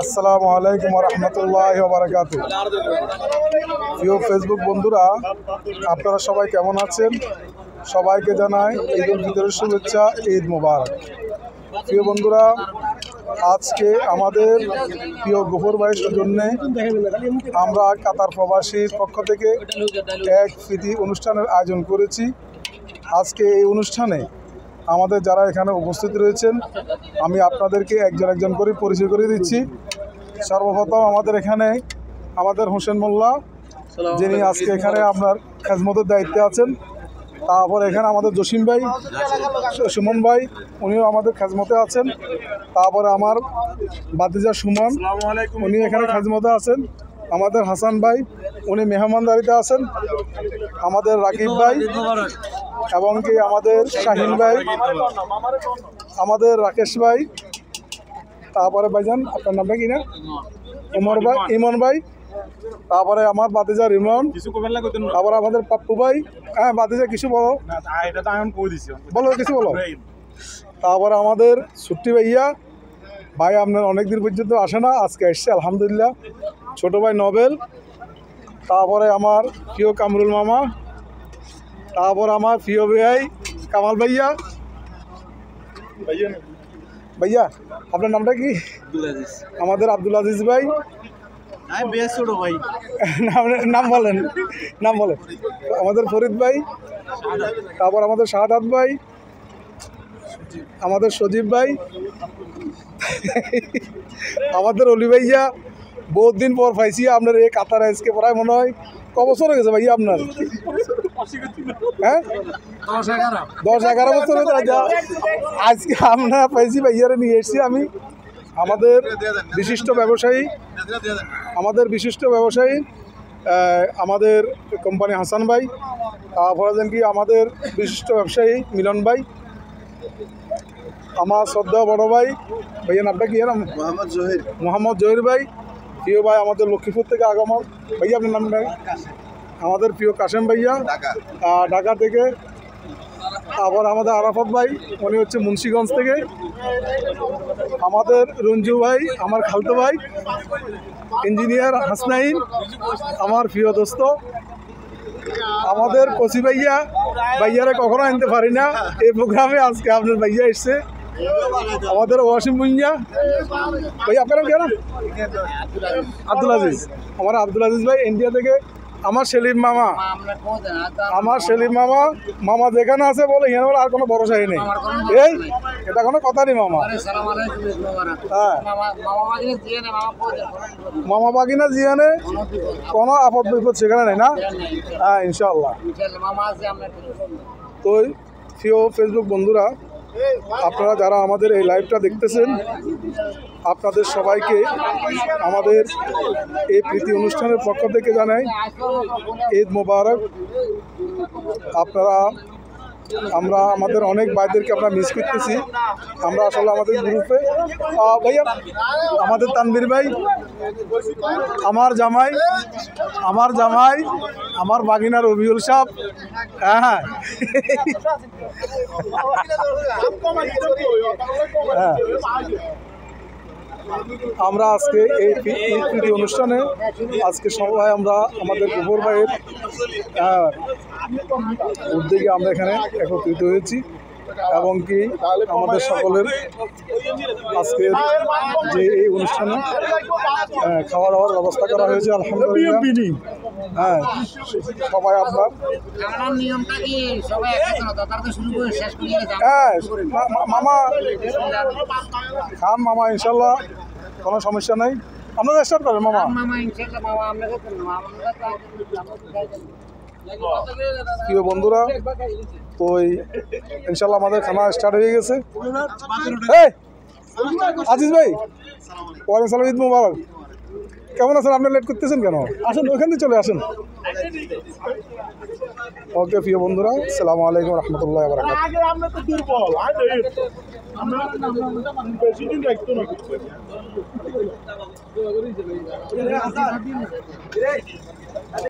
আসসালামু আলাইকুম ওয়া রাহমাতুল্লাহি ওয়া বারাকাতুহু। প্রিয় ফেসবুক বন্ধুরা, আপনারা সবাই কেমন আছেন? সবাইকে জানাই ঈদ উল ফিতরের শুভেচ্ছা, ঈদ মোবারক। প্রিয় বন্ধুরা, আজকে আমাদের প্রিয় গফুর ভাইয়ের সৌজন্যে আমরা কাতার প্রবাসীর পক্ষ থেকে এক প্রীতি অনুষ্ঠানের আয়োজন করেছি। আজকে এই অনুষ্ঠানে আমাদের যারা এখানে উপস্থিত রয়েছেন, আমি আপনাদেরকে একজন একজন করে পরিচয় করে দিচ্ছি। সর্বপ্রথম আমাদের এখানে আমাদের হোসেন মোল্লা, যিনি আজকে এখানে আপনার খেজমতের দায়িত্বে আছেন। তারপর এখানে আমাদের জসিম ভাই, সুমন ভাই, উনিও আমাদের খেজমতে আছেন। তারপরে আমার বাতিজা সুমন, উনি এখানে খেজমতে আছেন। আমাদের হাসান ভাই, উনি মেহমানদারিতে আছেন। আমাদের রাকিব ভাই এবং কি আমাদের শাহিন ভাই, আমাদের রাকেশ ভাই, তারপরে ভাইজান আপনার নামটা কি না, ইমন ভাই, তারপরে আমার বাতিজা রিমন, তারপরে আমাদের পাপ্পু ভাই। হ্যাঁ বাতিজা কিছু বলো, বলো কিছু বলো। তারপরে আমাদের ছুট্টি ভাইয়া ভাই, আপনার অনেকদিন পর্যন্ত আসে না, আজকে এসছে আলহামদুলিল্লাহ। ছোট ভাই নবেল, তারপরে আমার প্রিয় কামরুল মামা, তারপর আমার প্রিয় ভাই কামাল ভাইয়া। ভাইয়া আপনার নামটা কি? আমাদের আব্দুল আজিজ ভাই। নাম বলেন, নাম বলেন। আমাদের ফরিদ ভাই, তারপর আমাদের শাহাদাত ভাই, আমাদের সজীব ভাই, আমাদের অলি ভাইয়া। বহুত দিন পর পাইছি আপনার এই কাতার। আজকে প্রায় মনে হয় ক বছর হয়ে গেছে ভাইয়া আপনার? হ্যাঁ 10-11 বছর হয়েছে। আজকে আমরা পাইছি ভাইয়ারে নিয়ে এসেছি আমি। আমাদের বিশিষ্ট ব্যবসায়ী, আমাদের কোম্পানি হাসান ভাই, তারপরে যেন কি আমাদের বিশিষ্ট ব্যবসায়ী মিলন ভাই, আমার শ্রদ্ধা বড় ভাই, ভাইয়া নামটা কি নাম? মোহাম্মদ জহির ভাই, প্রিয় ভাই আমাদের লক্ষ্মীপুর থেকে আগমন। ভাইয়া আপনার নামটা? আমাদের প্রিয় কাশেম ভাইয়া ঢাকা থেকে। আবার আমাদের আরাফাত ভাই, উনি হচ্ছে মুন্সিগঞ্জ থেকে। আমাদের রঞ্জু ভাই, আমার খালতো ভাই, ইঞ্জিনিয়ার হাসনাইন, আমার প্রিয় দোস্ত। আমাদের কচি ভাইয়া, ভাইয়ারে কখনো আনতে পারি না, এই প্রোগ্রামে আজকে আপনার ভাইয়া এসছে। আমাদের ওয়াসিম ভুইয়া ভাই, আপনার কেন? আব্দুল আজিজ, আমার আব্দুল আজিজ ভাই ইন্ডিয়া থেকে। আমার সেলিম মামা, মামা যেখানে আছে বলে এখানে বলে আর কোনো ভরসাই নেই। এই এটা কোনো কথা নেই মামা। হ্যাঁ মামা বাগিনা জিয়ানে কোনো আপদ বিপদ সেখানে নেই না। হ্যাঁ ইনশাআল্লাহ। তো প্রিয় ফেসবুক বন্ধুরা, আপনারা যারা আমাদের এই লাইভটা দেখতেছেন, আপনাদের সবাইকে আমাদের এই প্রীতি অনুষ্ঠানের পক্ষ থেকে জানাই ঈদ মোবারক। আমরা আমাদের অনেক ভাইদেরকে আমরা মিস করতেছি। আমরা আসলে আমাদের গ্রুপে ভাইয়া, আমাদের তানভীর ভাই, আমার জামাই, আমার বাগিনা রবিউল সাহেব। হ্যাঁ আমরা আজকে এই প্রীতি অনুষ্ঠানে আজকে সবাই আমরা আমাদের গফুর ভাইয়ের উদ্যোগে আমরা এখানে একত্রিত হয়েছি এবং কি আমাদের সকলের আজকের যে এই অনুষ্ঠানে খাওয়া দাওয়ার ব্যবস্থা করা হয়েছে আলহামদুলিল্লাহ। হ্যাঁ সবাই আপনার হ্যাঁ মামা খান মামা, ইনশাল্লাহ কোনো সমস্যা নাই। আপনারা স্টার্ট করেন মামা। প্রিয় বন্ধুরা, তো ইনশাল্লাহ আমাদের খানা স্টার্ট হয়ে গেছে। আজিজ ভাই, ওয়ালাইকুম সালাম, ঈদ মুবারক। কেমন আছেন? আপনি লেট করতেছেন কেন? আসেন ওইখান থেকে চলে আসেন। ওকে প্রিয় বন্ধুরা, আসসালামু আলাইকুম রহমতুল্লাহ। বেশি দিন রাখতো না